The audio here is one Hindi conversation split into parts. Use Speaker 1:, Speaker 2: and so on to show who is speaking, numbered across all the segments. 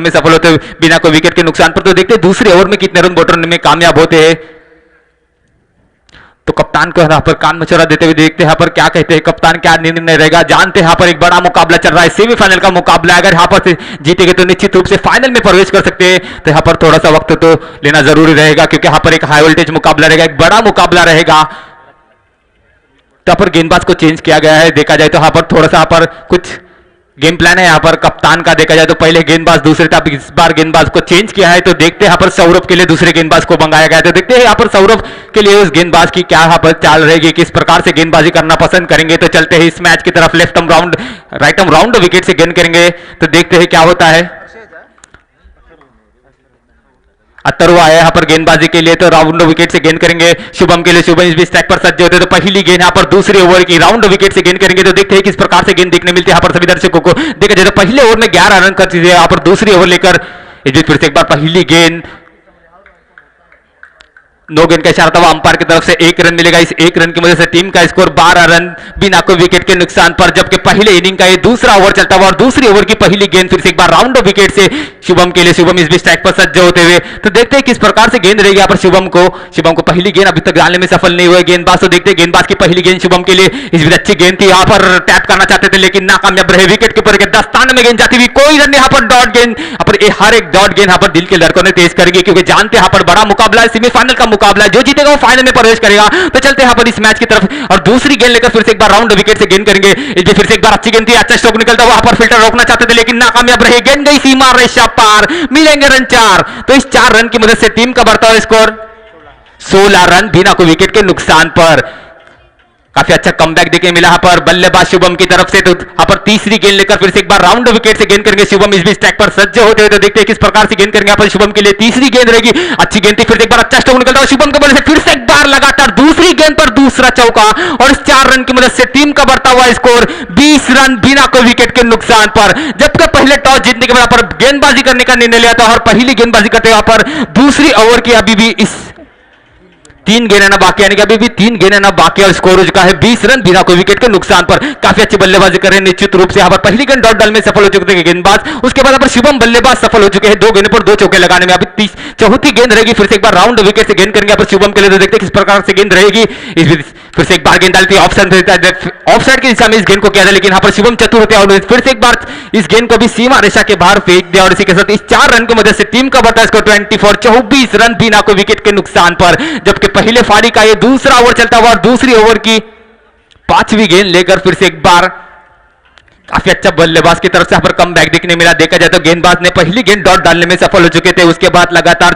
Speaker 1: में सफल होते हुए बिना कोई विकेट के नुकसान पर। तो देखते हैं दूसरे ओवर में कितने रन बॉटरन में कामयाब होते हैं। तो कप्तान को यहाँ पर कान मचौरा देते हुए देखते हैं यहाँ पर क्या कहते हैं कप्तान, क्या निर्णय रहेगा। जानते हैं यहाँ पर एक बड़ा मुकाबला चल रहा है, सेमीफाइनल का मुकाबला। अगर यहाँ पर जीतेंगे तो निश्चित रूप से फाइनल में प्रवेश कर सकते हैं। तो यहाँ पर थोड़ा सा वक्त तो लेना जरूरी रहेगा क्योंकि यहाँ पर एक हाई वोल्टेज मुकाबला रहेगा, एक बड़ा मुकाबला रहेगा। तो यहाँ पर गेंदबाज को चेंज किया गया है। देखा जाए तो यहाँ पर थोड़ा सा यहाँ पर कुछ गेम प्लान है यहाँ पर कप्तान का। देखा जाए तो पहले गेंदबाज दूसरे था, इस बार गेंदबाज को चेंज किया है। तो देखते हैं यहाँ पर सौरभ के लिए दूसरे गेंदबाज को मंगाया गया है। तो देखते हैं यहाँ पर सौरभ के लिए उस गेंदबाज की क्या यहाँ पर चाल रहेगी, किस प्रकार से गेंदबाजी करना पसंद करेंगे। तो चलते हैं इस मैच की तरफ। Left arm round, right arm round wicket से गेंद करेंगे। तो देखते हैं क्या होता है। अतरवा है यहाँ पर गेंदबाजी के लिए, तो राउंड विकेट से गेंद करेंगे शुभम के लिए। शुभम इस भी स्ट्राइक पर सज्ज होते हैं। तो पहली गेंद यहाँ पर दूसरे ओवर की राउंड विकेट से गेंद करेंगे। तो देखते हैं किस प्रकार से गेंद देखने मिलती है यहाँ पर सभी दर्शकों को। देखा जाए तो पहले ओवर में 11 रन कर चुके हैं, यहाँ पर दूसरी ओवर लेकर इस बीच फिर से एक बार पहली गेंद, नो गेंद का इशारा था अंपायर की तरफ से। 1 रन मिलेगा। इस 1 रन की वजह से टीम का स्कोर 12 रन बिना कोई विकेट के नुकसान पर। जबकि पहले इनिंग का ये दूसरा ओवर चलता हुआ और दूसरी ओवर की पहली गेंद फिर से एक बार राउंड विकेट से शुभम के लिए। शुभम इस भी स्ट्राइक पर सज्ज होते हुए। तो देखते हैं किस प्रकार से गेंद रहेगी यहाँ पर शुभम को पहली गेंद अभी तक डालने में सफल नहीं हुए गेंदबाज। तो देखते हैं गेंदबाज की पहली गेंद शुभम के लिए। इस भी अच्छी गेंद थी, यहाँ पर टैप करना चाहते थे लेकिन नाकामयाब रहे। विकेट के ऊपर दस्ताने में गेंद जाती हुई, कोई रन यहाँ पर डॉट गेंद। यहाँ पर हर एक डॉट गेंद यहाँ पर दिल के लड़कों ने तेज करेंगे क्योंकि जानते हैं यहाँ पर बड़ा मुकाबला है, सेमीफाइनल का मुकाबला है। जो जीतेगा फाइनल में प्रवेश करेगा। तो चलते हैं यहाँ पर इस मैच की तरफ और दूसरी गेंद लेकर फिर से एक बार राउंड विकेट से गेंद करेंगे। इसलिए फिर से एक बार अच्छी गेंद थी, अच्छा स्ट्रोक निकलता हुआ, वहां पर फिल्टर रोकना चाहते थे लेकिन नाकामयाब रहे। गेंद गई सीमा रेखा पार, मिलेंगे रन 4। तो इस 4 रन की मदद से टीम का बढ़ता हुआ स्कोर 16 रन बिना कोई विकेट के नुकसान पर। काफी अच्छा कमबैक देखने मिला यहाँ पर बल्लेबाज शुभम की तरफ से। तो यहाँ पर तीसरी गेंद लेकर फिर से एक बार राउंड विकेट से गेंद करेंगे शुभम इस भी स्ट्राइक पर सज्ज होते हुए। तो देखते हैं किस प्रकार से गेंद करेंगे यहाँ पर शुभम के लिए। तीसरी गेंद रहेगी, अच्छी गेंद थी, फिर से एक बार अच्छा स्ट्रोक निकलता है शुभम के बल्ले से। फिर से एक बार लगातार दूसरी गेंद पर दूसरा चौका और इस 4 रन की मदद से टीम का बढ़ता हुआ स्कोर 20 रन बिना कोई विकेट के नुकसान पर। जबकि पहले टॉस जीतने के बाद पर गेंदबाजी करने का निर्णय लिया था और पहली गेंदबाजी करते हुए पर दूसरी ओवर की अभी भी इस 3 गेंद आना बाकी, यानी कि अभी भी 3 गेंद आना बाकी और स्कोर हो चुका है 20 रन बिना कोई विकेट के नुकसान पर। काफी अच्छी बल्लेबाजी कर रहे हैं निश्चित रूप से। यहाँ पर पहली गेंद डॉट डाल में सफल हो चुके थे गेंदबाज, उसके बाद यहाँ पर शुभम बल्लेबाज सफल हो चुके हैं 2 गेंद पर 2 चौके लगाने में। अभी चौथी गेंद रहेगी, फिर से एक बार राउंड विकेट से गेंद करेंगे यहाँ पर शुभम के लिए। तो देखते हैं किस प्रकार से गेंद रहेगी। फिर से एक बार गेंद डालती है ऑफ साइड की दिशा में इस गेंद को किया था लेकिन यहाँ पर शुभम चतुर होते हैं और फिर से एक बार इस गेंद को भी सीमा रेखा के बाहर फेंक दिया और इसी के साथ इस 4 रन की मदद से टीम का बढ़ता स्कोर 24 रन बिना कोई विकेट के नुकसान पर। जबकि पहले पारी का ये दूसरा ओवर चलता हुआ और दूसरी ओवर की 5वीं गेंद लेकर फिर से एक बार काफी अच्छा बल्लेबाज की तरफ से यहाँ पर कमबैक देखने मिला। देखा जाए तो गेंदबाज ने पहली गेंद डॉट डालने में सफल हो चुके थे, उसके बाद लगातार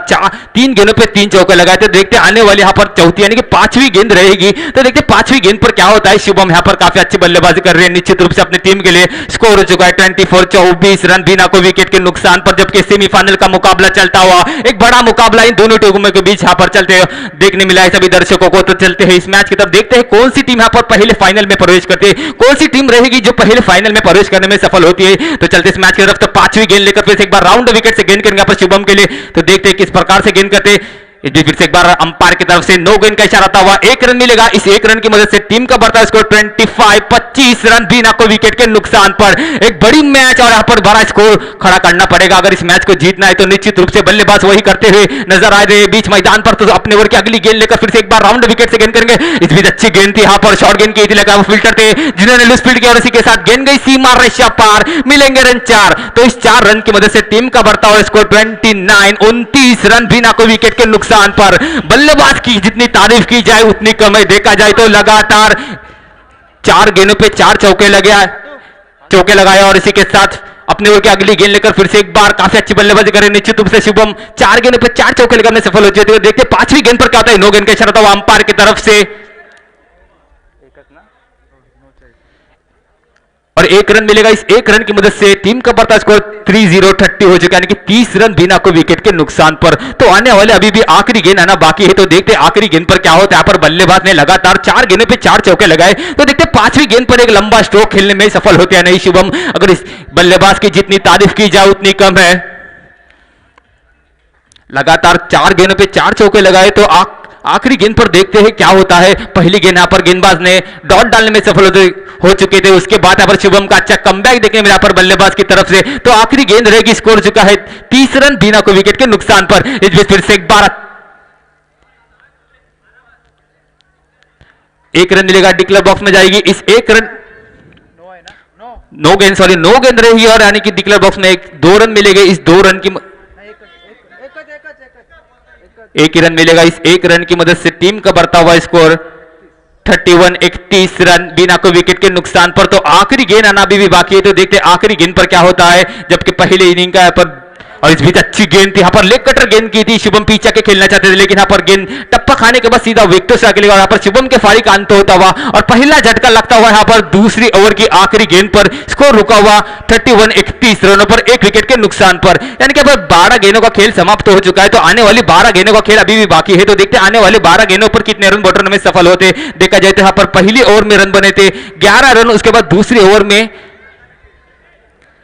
Speaker 1: 3 गेंदों पे 3 चौके लगाए थे। देखते आने वाले यहाँ पर चौथी यानी कि 5वीं गेंद रहेगी। तो देखते 5वीं गेंद पर क्या होता है। शुभम यहाँ पर काफी अच्छी बल्लेबाजी कर रहे हैं निश्चित रूप से अपनी टीम के लिए। स्कोर हो चुका है 24 रन बिना कोई विकेट के नुकसान पर। जबकि सेमीफाइनल का मुकाबला चलता हुआ एक बड़ा मुकाबला इन दोनों टीमों के बीच यहाँ पर चलते देखने मिला है सभी दर्शकों को। तो चलते हैं इस मैच की तरफ, देखते हैं कौन सी टीम यहाँ पर पहले फाइनल में प्रवेश करती है, कौन सी टीम रहेगी जो पहले फाइनल में प्रवेश करने में सफल होती है। तो चलते इस मैच की तरफ। तो 5वीं गेंद लेकर फिर से एक बार राउंड विकेट से गेंद करेंगे यहाँ पर शुभम के लिए। तो देखते हैं किस प्रकार से गेंद करते फिर से एक बार अंपायर की तरफ से नो गेंद का इशारा था हुआ। 1 रन मिलेगा। इस 1 रन की मदद से टीम का बढ़ता स्कोर 25 रन बिना कोई विकेट के नुकसान पर। एक बड़ी मैच और यहाँ पर बड़ा स्कोर खड़ा करना पड़ेगा अगर इस मैच को जीतना है। तो निश्चित रूप से बल्लेबाज वही करते हुए नजर आ रहे हैं बीच मैदान पर। तो अपने ओवर की अगली गेंद लेकर फिर से एक बार राउंड विकेट से गेंद करेंगे। इस बीच अच्छी गेंद थी, यहाँ पर शॉर्ट गेंद की थी लगा फिल्टर थे जिन्होंने लूज फील्ड किया और इसी के साथ गेंद गई सीमा रेखा पार, मिलेंगे रन 4। तो इस 4 रन की मदद से टीम का बढ़ता हुआ स्कोर 29 रन बिना कोई विकेट के नुकसान पर। बल्लेबाज की जितनी तारीफ की जाए उतनी कम है। देखा जाए तो लगातार 4 गेंदों पे 4 चौके लगाए और इसी के साथ अपने ओवर की अगली गेंद लेकर फिर से एक बार काफी अच्छी बल्लेबाजी करें निश्चित रूप से शुभम। 4 गेंदों पे 4 चौके लगाने में सफल हो जाते हैं। देखते 5वीं गेंद पर क्या होता है। नो गेंद का इशारा था अंपायर की तरफ से और 1 रन मिलेगा। इस 1 रन की मदद से टीम का बढ़ता स्कोर 30 हो चुका है, यानी कि 30 रन बिना कोई विकेट के नुकसान पर। तो आने वाले अभी भी आखिरी गेंद आना बाकी है। तो देखते आखिरी गेंद पर क्या होता है। यहाँ पर बल्लेबाज ने लगातार 4 गेंदों पे 4 चौके लगाए। तो देखते 5वीं गेंद पर एक लंबा स्ट्रोक खेलने में सफल होते हैं नहीं शुभम। अगर इस बल्लेबाज की जितनी तारीफ की जाए उतनी कम है। लगातार 4 गेंदों पे 4 चौके लगाए तो आखिरी गेंद पर देखते हैं क्या होता है। पहली गेंद यहाँ पर गेंदबाज ने डॉट डालने में सफल हो चुके थे, उसके बाद यहाँ पर शुभम का अच्छा कमबैक देखने मिला पर बल्लेबाज की तरफ से। तो आखिरी गेंद रहेगी, स्कोर चुका है 30 रन बिना कोई विकेट के नुकसान पर। इस बीच फिर से एक बार एक रन मिलेगा, डिक्लेयर बॉक्स में जाएगी। इस एक रन नो गेंद रहेगी और यानी कि डिक्लेयर बॉक्स में 2 रन मिलेंगे। इस 2 रन की एक ही रन मिलेगा। इस एक रन की मदद से टीम का बढ़ता हुआ स्कोर 31 रन बिना कोई विकेट के नुकसान पर। तो आखिरी गेंद आना भी बाकी है, तो देखते हैं आखिरी गेंद पर क्या होता है। जबकि पहले इनिंग का यहाँ पर और इस बीच अच्छी गेंद थी, यहाँ पर लेग कटर गेंद की थी, शुभम पीछे के खेलना चाहते थे लेकिन यहाँ पर गेंद टप्पा खाने के बाद सीधा विकेट से अकेले, और यहाँ पर शुभम के फारिक अंत होता हुआ और पहला झटका लगता हुआ यहाँ पर दूसरी ओवर की आखिरी गेंद पर। स्कोर रुका हुआ 31 रनों पर 1 विकेट के नुकसान पर। यानी कि अब 12 गेंदों का खेल समाप्त हो चुका है, तो आने वाली 12 गेंदों का खेल अभी भी बाकी है। तो देखते हैं आने वाले 12 गेंदों पर कितने रन बटोरने में सफल होते। देखा जाए तो यहाँ पर पहली ओवर में रन बने थे 11 रन, उसके बाद दूसरी ओवर में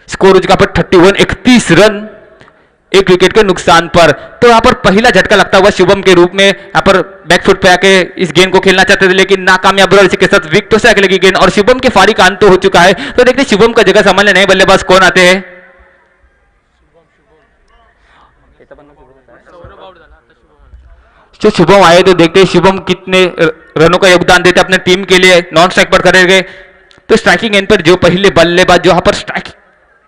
Speaker 1: स्कोर हो चुका पर 31 रन 1 विकेट के नुकसान पर। तो यहां पर पहला झटका लगता हुआ शुभम के रूप में यहां पर बैकफुट पे आके इस गेंद को खेलना चाहते थे लेकिन नाकामयाब रहे। इसके साथ विकेटों से अकेले की गेंद और शुभम के फारिक अंत हो चुका है। तो देखते हैं शुभम का जगह संभालने नए बल्लेबाज कौन आते हैं। जो शुभम आए तो देखते हैं शुभम कितने रनों का योगदान देते अपने टीम के लिए। नॉन स्ट्राइक पर खड़े गए तो स्ट्राइकिंग एंड पर जो पहले बल्लेबाज जो यहां पर स्ट्राइक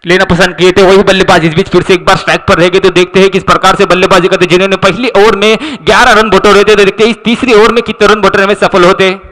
Speaker 1: लेना पसंद किए थे वही बल्लेबाज इस बीच फिर से एक बार स्ट्राइक पर रहेंगे। तो देखते हैं किस प्रकार से बल्लेबाजी करते, जिन्होंने पहली ओवर में 11 रन बटोरे थे, तो देखते हैं इस तीसरी ओवर में कितने रन बटोरने में सफल होते।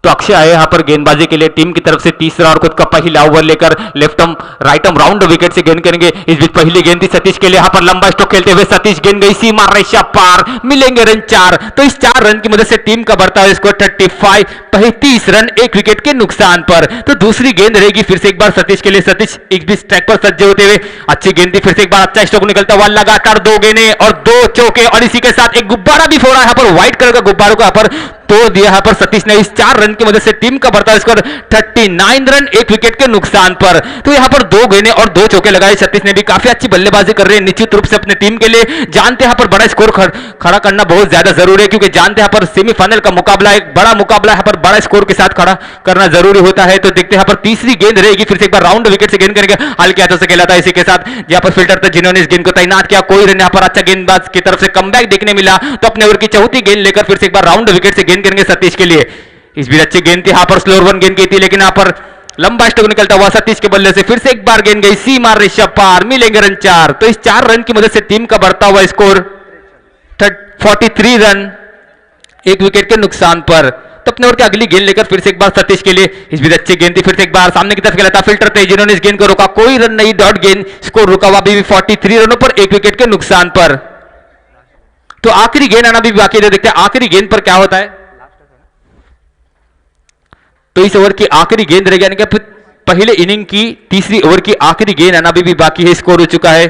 Speaker 1: तो अक्षय आए यहाँ पर गेंदबाजी के लिए टीम की तरफ से तीसरा और खुद का पहला ओवर लेकर left arm right arm round wicket से गेंद करेंगे। इस बीच पहली गेंद थी सतीश के लिए, यहाँ पर लंबा स्ट्रोक खेलते हुए सतीश गेंद गई सीमा रेखा पार, मिलेंगे रन 4। तो इस 4 रन की मदद से टीम का बढ़ता है स्कोर 35 रन 1 विकेट के नुकसान पर। तो दूसरी गेंद रहेगी फिर से एक बार सतीश के लिए, सतीश एक बीच ट्रैक पर सज्ज होते हुए अच्छी गेंद थी, फिर से एक बार अच्छा स्ट्रोक निकलता हुआ, लगातार 2 गेंदें और 2 चौके और इसी के साथ एक गुब्बारा भी फोड़ा। यहाँ पर व्हाइट कलर का गुब्बारों को यहाँ पर तोड़ दिया यहाँ पर सतीश ने। इस 4 रन की मदद से टीम का बढ़ता स्कोर 39 रन 1 विकेट के नुकसान पर। तो यहाँ पर 2 गेंदें और 2 चौके लगाए। सतीश ने भी काफी अच्छी बल्लेबाजी कर रहे हैं निश्चित रूप से अपने टीम के लिए। जानते हैं यहाँ पर बड़ा स्कोर खड़ा करना बहुत ज्यादा जरूरी है, क्योंकि जानते हैं यहाँ पर सेमीफाइनल का मुकाबला, एक बड़ा मुकाबला यहाँ पर बड़ा स्कोर के साथ खड़ा करना जरूरी होता है। तो देखते हैं यहाँ पर तीसरी गेंद रहेगी, फिर से एक बार राउंड विकेट से गेंद करेंगे, हल्के हाथों से खेला था। इसी के साथ यहाँ पर फिल्टर थे जिन्होंने इस गेंद को तैनात किया, कोई रन यहाँ पर अच्छा गेंदबाज की तरफ से कमबैक देखने मिला। तो अपने ओवर की चौथी गेंद लेकर फिर से एक बार राउंड विकेट से गेंद करेंगे सतीश के लिए। इस बीच अच्छी गेंद थी, यहाँ पर स्लोअर वन गेंद की थी लेकिन यहाँ पर लंबा स्ट्रोक निकलता हुआ सतीश के बल्ले से फिर से एक बार गेंद गई सीमा रेखा पार, मिलेंगे रन 4। तो इस 4 रन की मदद से टीम का बढ़ता हुआ स्कोर 43 रन 1 विकेट के नुकसान पर। तो अपने ओवर की अगली गेंद लेकर फिर से एक बार सतीश के लिए, इस बीच अच्छी गेंद थी, फिर से एक बार सामने की तरफ खेला था, फिल्टर थे जिन्होंने इस गेंद को रोका, कोई रन नहीं, डॉट गेंद, स्कोर रुका हुआ अभी भी 43 रनों पर 1 विकेट के नुकसान पर। तो आखिरी गेंद आना भी बाकी है, देखते हैं आखिरी गेंद पर क्या होता है। तो इस ओवर की आखिरी गेंद रहेगी, यानी कि पहले इनिंग की तीसरी ओवर की आखिरी गेंद आना भी बाकी है। स्कोर हो चुका है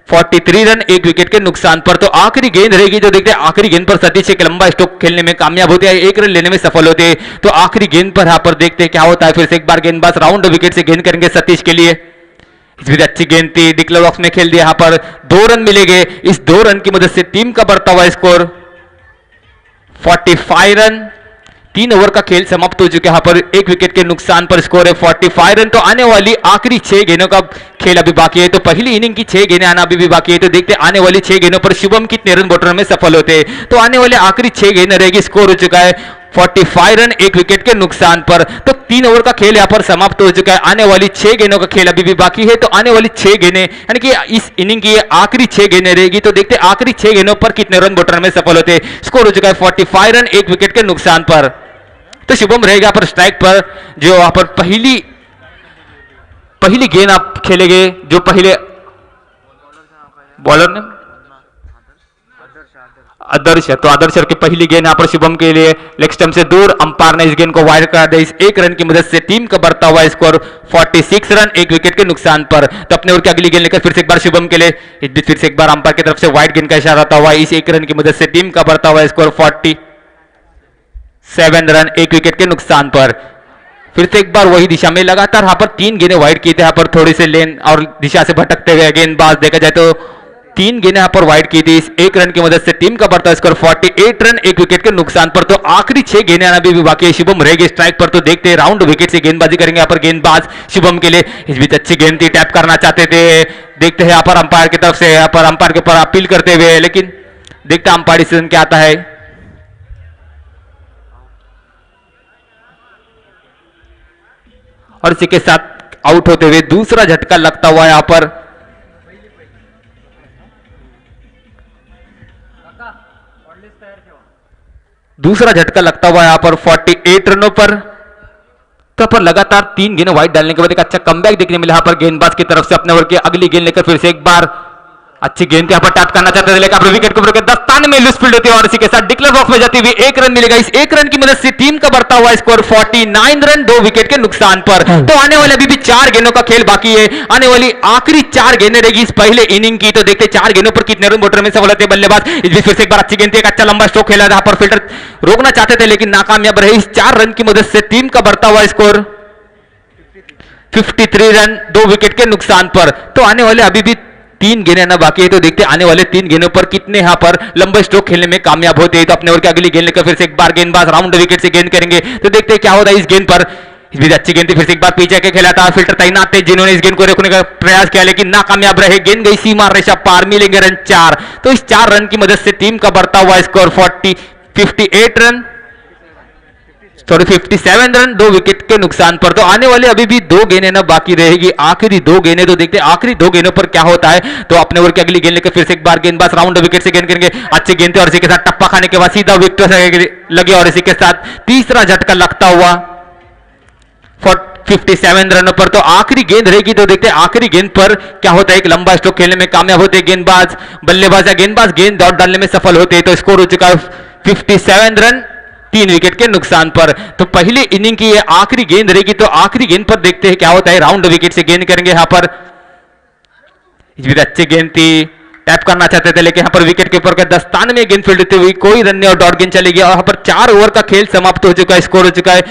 Speaker 1: 43 रन 1 विकेट के नुकसान पर। तो आखिरी गेंद रहेगी, जो देखते हैं आखिरी गेंद पर सतीश एक लंबा स्ट्रोक खेलने में कामयाब होते हैं, 1 रन लेने में सफल होते हैं। तो आखिरी गेंद पर यहां पर देखते हैं क्या होता है। फिर से एक बार गेंदबाज राउंड विकेट से गेंद करेंगे सतीश के लिए। इस बीच अच्छी गेंद थी, डिक्लेयर बॉक्स में खेल दिया, यहां पर 2 रन मिलेंगे। इस 2 रन की मदद से टीम का बढ़ता हुआ स्कोर 45 रन। 3 ओवर का खेल समाप्त हो चुका है, यहाँ पर 1 विकेट के नुकसान पर स्कोर है 45 रन। तो आने वाली आखिरी 6 गेंदों का खेल अभी बाकी है, तो पहली इनिंग की 6 गेंदें आना अभी भी बाकी है। तो देखते हैं आने वाली 6 गेंदों पर शुभम कितने रन बटोरने में सफल होते हैं। तो आने वाले आखिरी 6 गेंदें रहेगी, स्कोर हो चुका है 45 रन 1 विकेट के नुकसान पर। तो 3 ओवर का खेल यहाँ पर समाप्त हो चुका है, आने वाली 6 गेंदों का खेल अभी भी बाकी है। तो आने वाली 6 गेंदें यानी कि इस इनिंग की आखिरी 6 गेंदें रहेगी, तो देखते हैं आखिरी 6 गेंदों पर कितने रन बटोरने में सफल होते हैं। स्कोर हो चुका है 45 रन 1 विकेट के नुकसान पर। तो शुभम रहेगा यहाँ पर स्ट्राइक पर, जो यहाँ पर पहली गेंद आप खेलेंगे, जो पहले बॉलर ने आदर्श है, तो आदर्श की पहली गेंद यहाँ पर शुभम के लिए लेग स्टंप से दूर, अंपायर ने इस गेंद को वाइड करा दिया। इस 1 रन की मदद से टीम का बढ़ता हुआ स्कोर 46 रन 1 विकेट के नुकसान पर। तो अपने ओवर की अगली गेंद लेकर फिर से एक बार शुभम के लिए, इस बीच फिर से एक बार अंपायर की तरफ से वाइड गेंद का इशारा होता हुआ, इस 1 रन की मदद से टीम का बढ़ता हुआ स्कोर 47 रन 1 विकेट के नुकसान पर। फिर से एक बार वही दिशा में लगातार यहाँ पर 3 गेंदें वाइड की थे, यहाँ पर थोड़ी से लेन और दिशा से भटकते हुए गेंदबाज, देखा जाए तो 3 गेंद यहाँ पर वाइड की थी। इस 1 रन की मदद से टीम का बढ़ता स्कोर 48 रन 1 विकेट के नुकसान पर। तो आखिरी 6 गेंदें आना भी बाकी है। शुभम रहेगी स्ट्राइक पर, तो देखते हैं राउंड विकेट से गेंदबाजी करेंगे यहाँ पर गेंदबाज शुभम के लिए। इस बीच अच्छी गेंद थी, टैप करना चाहते थे। देखते हैं यहाँ पर अंपायर की तरफ से, यहाँ पर अंपायर के ऊपर अपील करते हुए, लेकिन देखते हैं अंपायर डिसीजन क्या आता है। और इसी के साथ आउट होते हुए दूसरा झटका लगता हुआ यहां पर यहां पर 48 रनों पर। पर लगातार 3 गेंद वाइड डालने के बाद एक अच्छा कमबैक देखने मिला यहां पर गेंदबाज की तरफ से। अपने ओवर की अगली गेंद लेकर फिर से एक बार अच्छी गेंद यहाँ पर टैप करना चाहते थे, लेकिन विकेट के ऊपर दस्ताने में लूज फील्ड होती है और इसी के साथ डिक्लेयर बॉक्स में जाती हुई 1 रन मिलेगा। इस 1 रन की मदद से टीम का बढ़ता हुआ स्कोर 49 रन 2 विकेट के नुकसान पर। तो आने वाले अभी भी 4 गेंदों का खेल बाकी है। आने वाली आखिरी 4 गेंदें रहेगी इस पहले इनिंग की। तो देखते 4 गेंदों पर कितने रन बोटर में सफल होते बल्लेबाज। इस बीच फिर से एक बार अच्छी गेंद थी, एक अच्छा लंबा स्ट्रोक खेला जहां पर फील्डर रोकना चाहते थे लेकिन नाकामयाब रहे। इस 4 रन की मदद से टीम का बढ़ता हुआ स्कोर 53 रन 2 विकेट के नुकसान पर। तो आने वाले अभी भी 3 गेंदें ना बाकी है। तो देखते आने वाले 3 गेंदों पर कितने यहां पर लंबे स्ट्रोक खेलने में कामयाब होते हैं। तो अपने ओवर की अगली गेंद लेकर फिर से एक बार गेंदबाज राउंड विकेट से गेंद करेंगे। तो देखते हैं क्या होता है इस गेंद पर। इस बीच अच्छी गेंद थी, फिर से एक बार पीछे के खेला था। फिल्टर तैनात थे जिन्होंने इस गेंद को रोकने का प्रयास किया लेकिन नाकामयाब रहे। गेंद गई सीमा रेखा पार, मिलेंगे रन 4। तो इस 4 रन की मदद से टीम का बढ़ता हुआ स्कोर 57 रन 2 विकेट के नुकसान पर। तो आने वाले अभी भी 2 गेंदें ना बाकी रहेगी, आखिरी 2 गेंदें। तो देखते हैं आखिरी 2 गेंदों पर क्या होता है। तो अपने ओवर की अगली गेंद लेकर फिर से एक बार गेंदबाज राउंड विकेट से गेंद करेंगे। अच्छी गेंद थे और इसी के साथ टप्पा खाने के बाद सीधा विकेट लगे और इसी के साथ तीसरा झटका लगता हुआ 57 रनों पर। तो आखिरी गेंद रहेगी। तो देखते हैं आखिरी गेंद पर क्या होता है। एक लंबा स्ट्रोक खेलने में कामयाब होते गेंदबाज बल्लेबाज या गेंदबाज गेंद डॉट डालने में सफल होते हैं। तो स्कोर हो चुका है 57 रन 3 विकेट के नुकसान पर। तो पहली इनिंग की ये आखिरी गेंद रहेगी। तो आखिरी गेंद पर देखते हैं क्या होता है। राउंड विकेट से गेंद करेंगे यहां पर। इस बीच अच्छी गेंद थी, टैप करना चाहते थे लेकिन यहां पर विकेट के ऊपर के दस्ताने में गेंद फील्ड होती हुई कोई रन नहीं और डॉट गेंद चली गई। और यहां पर 4 ओवर का खेल समाप्त हो चुका है। स्कोर हो चुका है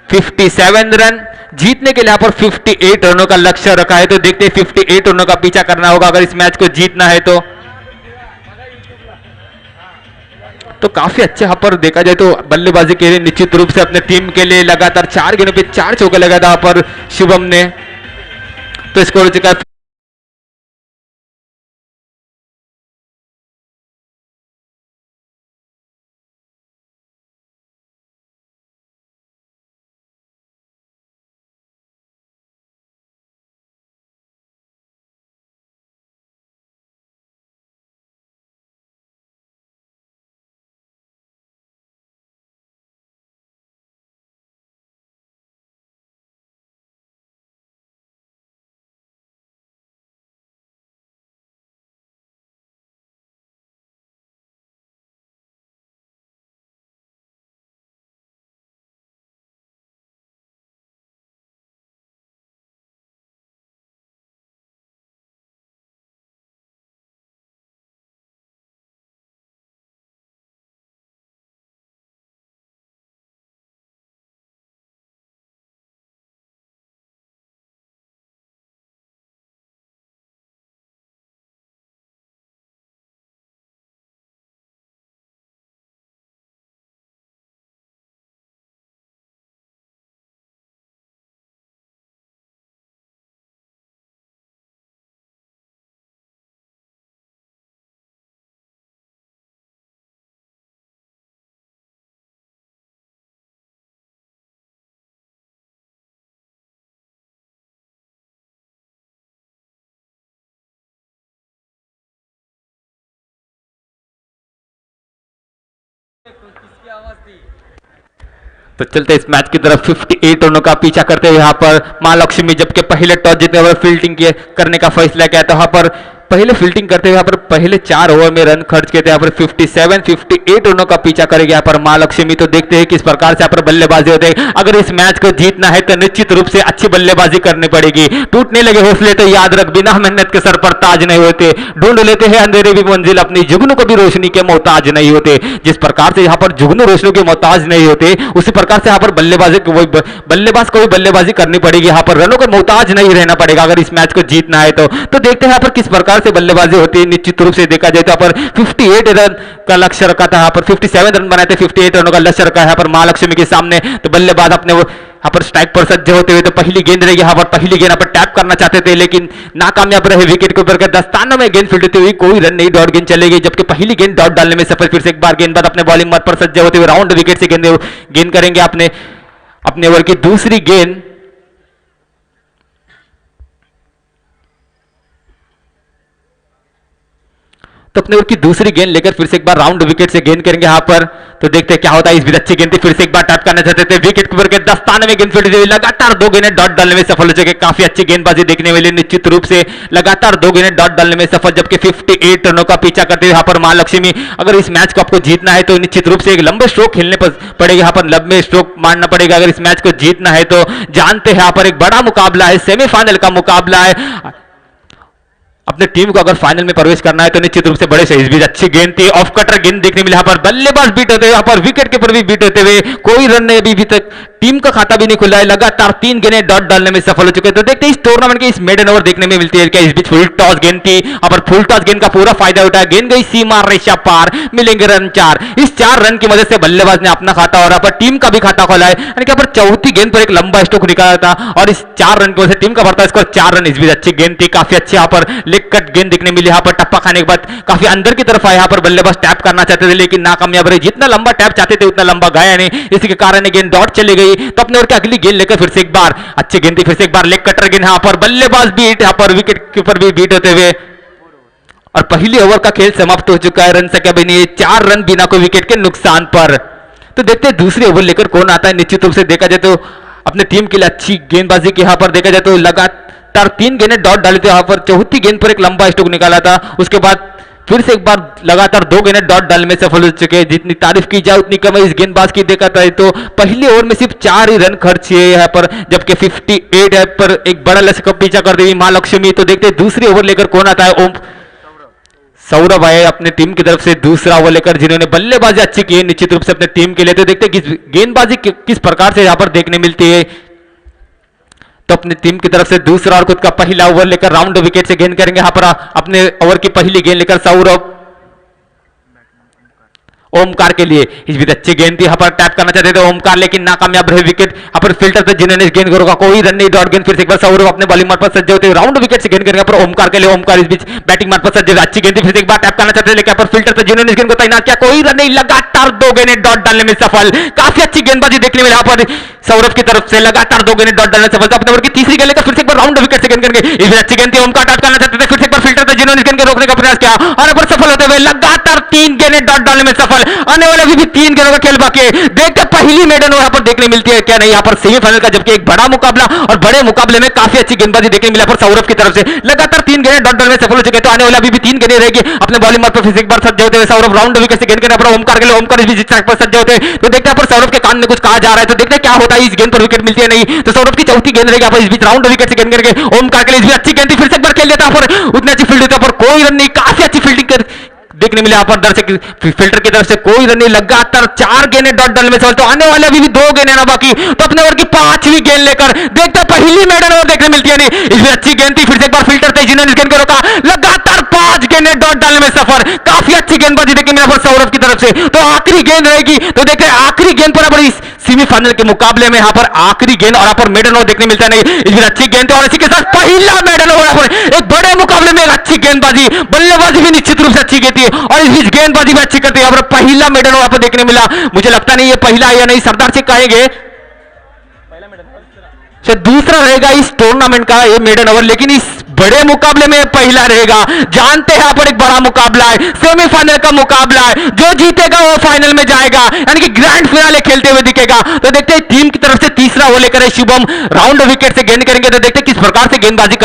Speaker 1: 57 रन। जीतने के लिए यहां पर 58 रनों का लक्ष्य रखा है। तो देखते हैं 58 रनों का पीछा करना होगा अगर इस मैच को जीतना है। तो काफी अच्छे यहां पर देखा जाए तो बल्लेबाजी के लिए निश्चित रूप से अपने टीम के लिए लगातार 4 गेंदों पे 4 चौके लगा था पर शुभम ने। तो स्कोर हो चुका है तो चलते इस मैच की तरफ 58 रनों का पीछा करते हुए यहाँ पर मां लक्ष्मी जबकि पहले टॉस जीतने और फील्डिंग करने का फैसला किया। तो यहाँ पर पहले फील्डिंग करते हुए यहाँ पर पहले 4 ओवर में रन खर्च किए थे। यहाँ पर 58 रनों का पीछा करेगी यहाँ पर मां लक्ष्मी। तो देखते हैं किस प्रकार से यहाँ पर बल्लेबाजी होते हैं। अगर इस मैच को जीतना है तो निश्चित रूप से अच्छी बल्लेबाजी करनी पड़ेगी। टूटने लगे हौसले तो याद रख बिना मेहनत के सर पर ताज नहीं होते। ढूंढ लेते हैं अंधेरे भी मंजिल, अपनी जुगनू को भी रोशनी के मोहताज नहीं होते। जिस प्रकार से यहाँ पर जुगनू रोशनी के मोहताज नहीं होते उसी प्रकार से यहाँ पर बल्लेबाजी बल्लेबाज को भी बल्लेबाजी करनी पड़ेगी। यहाँ पर रनों के मोहताज नहीं रहना पड़ेगा अगर इस मैच को जीतना है। तो देखते हैं यहाँ पर किस प्रकार प्रकार से बल्लेबाजी होती है निश्चित रूप से देखा जाए तो यहाँ पर 58 रन का लक्ष्य रखा था, यहाँ पर 57 रन बनाए थे, 58 रनों का लक्ष्य रखा है यहाँ पर महालक्ष्मी के सामने। तो बल्लेबाज अपने वो यहाँ पर स्ट्राइक पर सज्ज होते हुए तो पहली गेंद रहेगी यहाँ पर, पहली गेंद यहाँ पर टैप करना चाहते थे लेकिन नाकामयाब रहे। विकेट के ऊपर दस्तानों में गेंद फील्ड होती हुई कोई रन नहीं, डॉट गेंद चलेगी, जबकि पहली गेंद डॉट डालने में सफल। फिर से एक बार गेंदबाज अपने बॉलिंग मत पर सज्ज होते हुए राउंड विकेट से गेंद करेंगे अपने ओवर की दूसरी गेंद। तो अपने ओवर की दूसरी गेंद लेकर फिर से एक बार राउंड विकेट से गेंद करेंगे यहाँ पर। तो देखते हैं क्या होता है। इस भी अच्छी गेंद थी, फिर से एक बार टैप करना चाहते थे, विकेट के ऊपर के दस्ताने में गेंद फील्ड हुई, लगातार 2 गेंदें डॉट डालने में सफल हो चुके। काफी अच्छी गेंदबाजी देखने मिली निश्चित रूप से, लगातार 2 गेंदें डॉट डालने में सफल, जबकि 58 रनों का पीछा करते हुए यहाँ पर महालक्ष्मी। अगर इस मैच को आपको जीतना है तो निश्चित रूप से एक लंबे स्ट्रोक खेलने पड़ेगा, यहाँ पर लंबे स्ट्रोक मारना पड़ेगा अगर इस मैच को जीतना है। तो जानते हैं यहाँ पर एक बड़ा मुकाबला है, सेमीफाइनल का मुकाबला है। अपने टीम को अगर फाइनल में प्रवेश करना है तो निश्चित रूप से बड़े से इस बीच अच्छी गेंद थी, ऑफ कटर गेंद देखने मिला, यहाँ पर बल्लेबाज बीट होते हुए, यहाँ पर विकेट के ऊपर भी बीट होते हुए कोई रन नहीं, अभी तक टीम का खाता भी नहीं खुला है, लगातार 3 गेंदें डॉट डालने में सफल हो चुके हैं। तो देखते हैं इस टूर्नामेंट के इस मेडन ओवर देखने में मिलती है क्या। इस बीच फुल टॉस गेंद थी, यहाँ पर फुल टॉस गेंद का पूरा फायदा उठाया, गेंद गई सीमा रेखा पार, मिलेंगे रन 4। इस 4 रन की मदद से बल्लेबाज ने अपना खाता और यहाँ पर टीम का भी खाता खोला है, यानी कि यहाँ पर चौथी गेंद पर एक लंबा स्ट्रोक निकाला था और इस 4 रन की वजह से टीम का बढ़ता स्कोर 4 रन। इस बीच अच्छी गेंद थी, काफी अच्छी यहाँ पर लेग कट गेंद देखने मिली, यहाँ पर टप्पा खाने के बाद काफी अंदर की तरफ आया, यहाँ पर बल्लेबाज टैप करना चाहते थे लेकिन नाकामयाब रहे। जितना लंबा टैप चाहते थे उतना लंबा गया नहीं, इसी के कारण गेंद डॉट चली गई। तो अपने ओवर की अगली गेंद लेकर फिर से एक बार अच्छी गेंद थी, फिर से एक बार लेग कटर गेंद, यहाँ पर बल्लेबाज बीट, यहाँ पर विकेट के ऊपर भी बीट होते हुए और पहली ओवर का खेल समाप्त हो चुका है। रन संख्या भी नहीं है, 4 रन बिना कोई विकेट के नुकसान पर। तो देखते हैं दूसरी ओवर लेकर कौन आता है। निश्चित रूप से देखा जाए तो अपने टीम के लिए अच्छी गेंदबाजी की, यहाँ पर देखा जाए तो लगातार 3 गेंदें डॉट डाली थी, यहाँ पर चौथी गेंद पर एक लंबा स्ट्रोक निकाला था, उसके बाद फिर से एक बार लगातार 2 गेंदें डॉट डालने में सफल हो चुके हैं। जितनी तारीफ की जाए उतनी कम है इस गेंदबाज की। देखा था तो पहली ओवर में सिर्फ 4 ही रन खर्च है यहाँ पर, जबकि 58 है पर एक बड़ा लक्ष्य का पीछा कर दी महालक्ष्मी। तो देखते हैं दूसरी ओवर लेकर कौन आता है। सौरभ आए अपने टीम की तरफ से दूसरा ओवर लेकर, जिन्होंने बल्लेबाजी अच्छी की है निश्चित रूप से अपने टीम के लिए। तो देखते हैं गेंदबाजी किस प्रकार से यहाँ पर देखने मिलती है। तो अपनी टीम की तरफ से दूसरा और खुद का पहला ओवर लेकर राउंड विकेट से गेंद करेंगे यहाँ पर अपने ओवर की पहली गेंद लेकर सौरभ ओमकार के लिए। इस बीच अच्छी गेंद थी, यहाँ पर टैप करना चाहते थे ओमकार लेकिन नाकामयाब रहे, विकेट यहाँ पर फिल्टर थे जिन्होंने इस गेंद को रोका, कोई रन नहीं, डॉट गेंद। फिर से एक बार सौरभ अपने बॉलिंग मार्ग पर सज्ज होते राउंड विकेट से गेंद करेंगे पर ओमकार के लिए। ओमकार इस बीच बैटिंग मार्ग पर सज्ज, अच्छी गेंद थी, फिर से एक बार टैप करना चाहते थे लेकिन यहाँ पर फिल्टर थे जिन्होंने इस गेंद को तैनात किया, कोई रन नहीं, लगातार 2 गेंदें डॉट डालने में सफल। काफी अच्छी गेंदबाजी देखने में यहाँ पर सौरभ की तरफ से, लगातार 2 गेंदें डॉट डालने में सफल। अपने ओवर की तीसरी गेंद लेकर फिर से एक बार राउंड विकेट से गेंद करेंगे। इस बीच अच्छी गेंद थी, ओमकार टैप करना चाहते थे, फिर से एक बार फिल्टर थे जिन्होंने इस गेंद को रोकने का प्रयास किया और पर सफल होते हुए लगातार 3 गेंदें डॉट डालने में सफल। आने वाले भी 3 गेंदों का खेल बाकी है। देखते पहली मेडन यहाँ पर देखने मिलती है क्या नहीं, यहाँ पर सेमीफाइनल का जबकि एक बड़ा मुकाबला और बड़े मुकाबले में काफी अच्छी गेंदबाजी देखने मिला पर सौरभ की तरफ से, लगातार 3 गेंदें डॉट डालने में सफल हो चुके। तो आने वाला भी 3 गेंदें रहेगी अपने बॉलिंग मार्ग पर फिर से एक बार सज्ज होते हुए सौरभ राउंड विकेट से गेंद करने पर ओमकार के लिए। ओमकार इस बीच पर सज्ज होते हैं तो देखते हैं पर सौरभ के कान में कुछ कहा जा रहा है, तो देखते हैं क्या होता है। इस गेंद पर विकेट मिलती है नहीं, तो सौरभ की चौथी गेंद रहेगी इस बीच राउंड विकेट से गेंद करके ओमकार के लिए। इस बीच अच्छी गेंद थी, फिर से एक बार खेल देता पर उतनी अच्छी फील्ड होता पर कोई रन नहीं, काफी अच्छी फील्डिंग देखने मिले यहाँ पर दर्शक फिल्टर की तरफ से, कोई रन नहीं, लगातार 4 गेंदें डॉट डालने में सफल। तो आने वाले अभी भी 2 गेंदें ना बाकी, तो अपने ओवर की 5वीं गेंद लेकर देखते पहली मेडन ओवर देखने मिलती है नहीं। इसमें अच्छी गेंद थी, फिर से एक बार फिल्टर थे जिन्होंने इस गेंद को रोका, लगातार 5 गेंदें डॉट डालने में सफल। काफी अच्छी गेंदबाजी देखने मिला पर सौरभ की तरफ से। तो आखिरी गेंद रहेगी, तो देखते हैं आखिरी गेंद पर बड़ी सेमीफाइनल के मुकाबले में यहाँ पर आखिरी गेंद और यहाँ पर मेडन ओवर देखने मिलता नहीं। इसमें अच्छी गेंद और इसी के साथ पहला मेडन ओवर, यहाँ पर एक बड़े मुकाबले में एक अच्छी गेंदबाजी, बल्लेबाजी भी निश्चित रूप से अच्छी की थी और इस बीच गेंदबाजी भी अच्छी करती है। यहाँ पर पहला मेडन ओवर पर देखने मिला, मुझे लगता नहीं ये पहला या नहीं, सरदार से कहेंगे दूसरा रहेगा इस टूर्नामेंट का ये मेडन ओवर, लेकिन इस बड़े मुकाबले में पहला रहेगा। जानते हैं यहाँ पर एक बड़ा मुकाबला है, सेमीफाइनल का मुकाबला है, जो जीतेगा वो फाइनल में जाएगा, यानी कि ग्रैंड फिनाले खेलते हुए दिखेगा। तो देखते हैं टीम की तरफ से तीसरा वो लेकर शुभम राउंड विकेट से गेंद करेंगे, तो देखते हैं किस प्रकार से गेंदबाजी